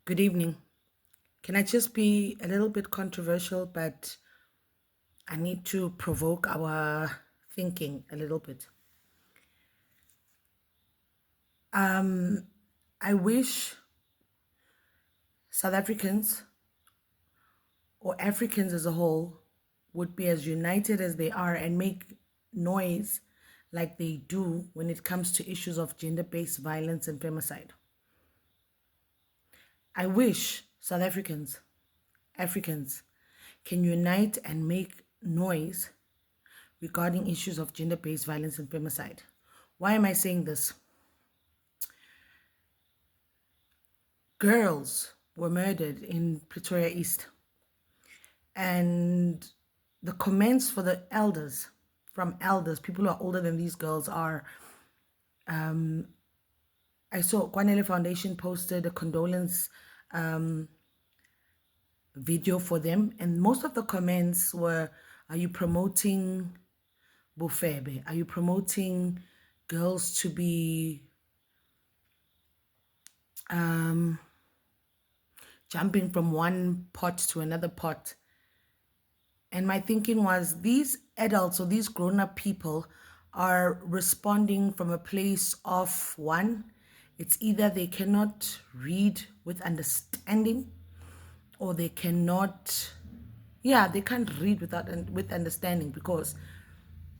Good evening. Can I just be a little bit controversial, but I need to provoke our thinking a little bit. I wish South Africans or Africans as a whole would be as united as they are and make noise like they do when it comes to issues of gender based violence and femicide. I wish Africans, can unite and make noise regarding issues of gender based violence and femicide. Why am I saying this? Girls were murdered in Pretoria East, and the comments for the elders, from elders, people who are older than these girls, are I saw Kwanele Foundation posted a condolence video for them, and most of the comments were, are you promoting Bufebe? Are you promoting girls to be jumping from one pot to another pot? And my thinking was, these adults or these grown up people are responding from a place of one, it's either they cannot read with understanding, or they cannot, yeah, they can't read with understanding, because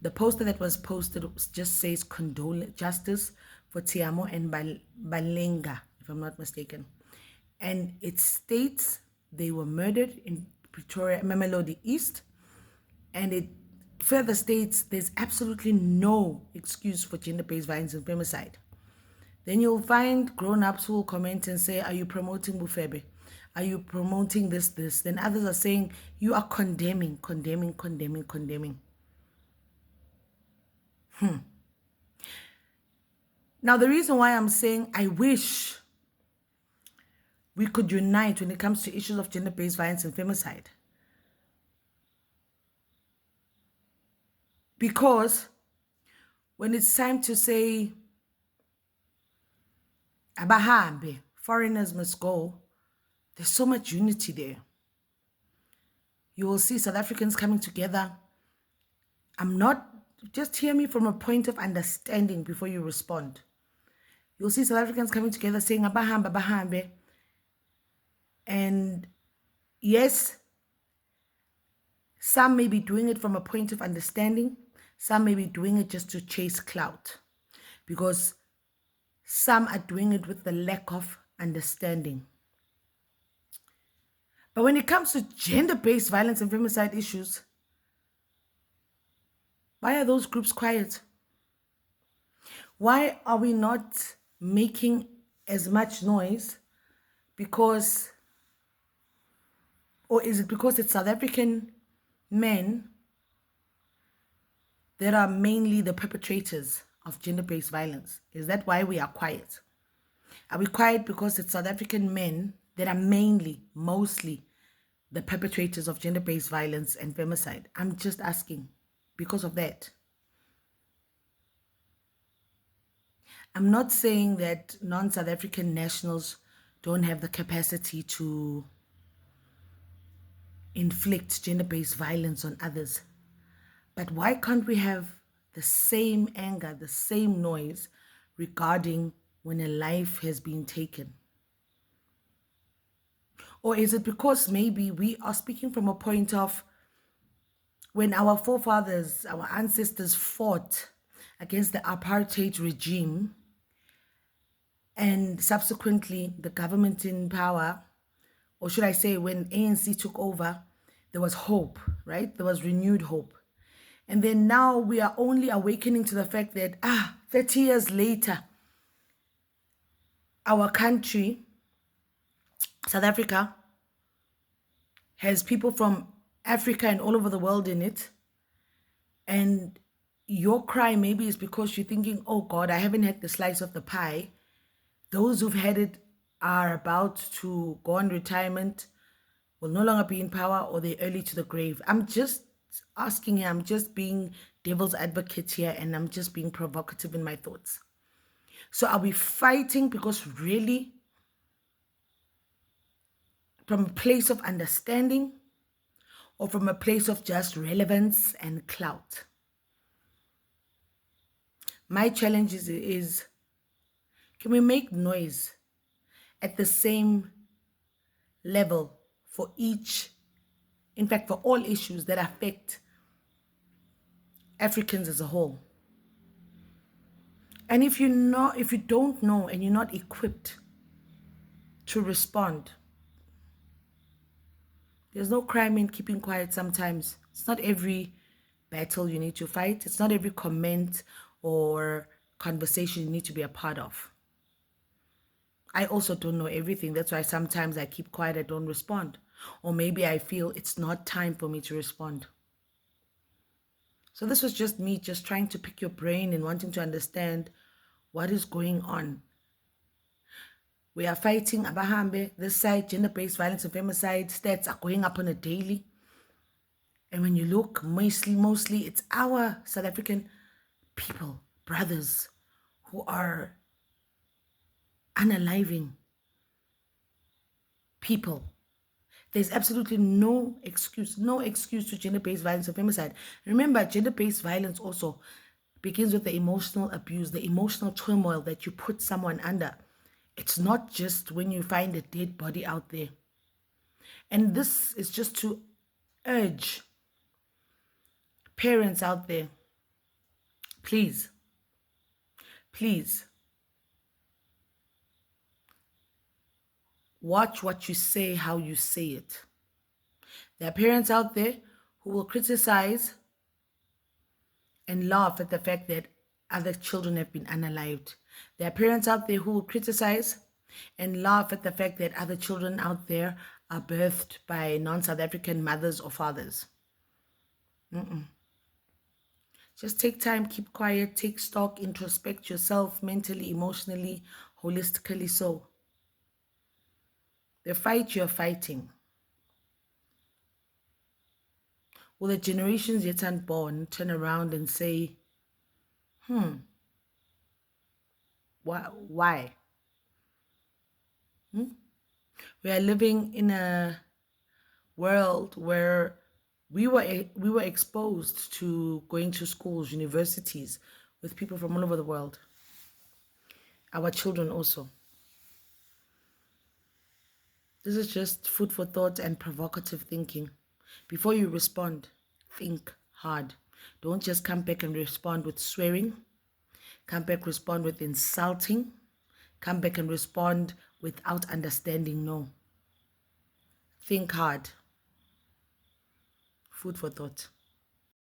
the poster that was posted just says condolence, justice for Tiamo and Balenga, if I'm not mistaken. And it states they were murdered in Pretoria, Mamelodi East. And it further states there's absolutely no excuse for gender based violence and femicide. Then you'll find grown ups who will comment and say, are you promoting Bufebe? Are you promoting this? Then others are saying, you are condemning. Now, the reason why I'm saying I wish we could unite when it comes to issues of gender based violence and femicide, because when it's time to say, abahambe, foreigners must go, there's so much unity there. You will see South Africans coming together. I'm not, just hear me from a point of understanding before you respond. You'll see South Africans coming together saying, abahambe. And yes, some may be doing it from a point of understanding. Some may be doing it just to chase clout, because some are doing it with the lack of understanding. But when it comes to gender-based violence and femicide issues, why are those groups quiet? Why are we not making as much noise? Because, or is it because it's South African men that are mainly the perpetrators of gender-based violence? Is that why we are quiet? Are we quiet because it's South African men that are mostly the perpetrators of gender-based violence and femicide? I'm just asking because of that. I'm not saying that non-South African nationals don't have the capacity to inflict gender-based violence on others. But why can't we have the same anger, the same noise regarding when a life has been taken? Or is it because maybe we are speaking from a point of when our forefathers, our ancestors fought against the apartheid regime, and subsequently the government in power, or should I say when ANC took over, there was hope, right? There was renewed hope. And then now we are only awakening to the fact that, 30 years later, our country, South Africa, has people from Africa and all over the world in it. And your cry maybe is because you're thinking, oh God, I haven't had the slice of the pie. Those who've had it are about to go on retirement, will no longer be in power, or they're early to the grave. I'm just asking here, I'm just being devil's advocate here, and I'm just being provocative in my thoughts. So are we fighting because really from a place of understanding or from a place of just relevance and clout. My challenge is can we make noise at the same level for each, in fact, for all issues that affect Africans as a whole? And if you don't know and you're not equipped to respond, there's no crime in keeping quiet sometimes. It's not every battle you need to fight. It's not every comment or conversation you need to be a part of. I also don't know everything. That's why sometimes I keep quiet, I don't respond. Or maybe I feel it's not time for me to respond. So this was just me just trying to pick your brain and wanting to understand what is going on. We are fighting Abahambe, this side, gender-based violence and femicide stats are going up on a daily. And when you look, mostly it's our South African people, brothers, who are unaliving people. There's absolutely no excuse to gender-based violence and femicide. Remember, gender-based violence also begins with the emotional abuse, the emotional turmoil that you put someone under. It's not just when you find a dead body out there. And this is just to urge parents out there, please, watch what you say, how you say it. There are parents out there who will criticize and laugh at the fact that other children have been unalived. There are parents out there who will criticize and laugh at the fact that other children out there are birthed by non-South African mothers or fathers. Just take time, keep quiet, take stock, introspect yourself mentally, emotionally, holistically. So the fight you're fighting, will the generations yet unborn turn around and say, why? We are living in a world where we were exposed to going to schools, universities with people from all over the world. Our children also. This is just food for thought and provocative thinking. Before you respond, think hard. Don't just come back and respond with swearing. Come back, respond with insulting. Come back and respond without understanding. No. Think hard. Food for thought.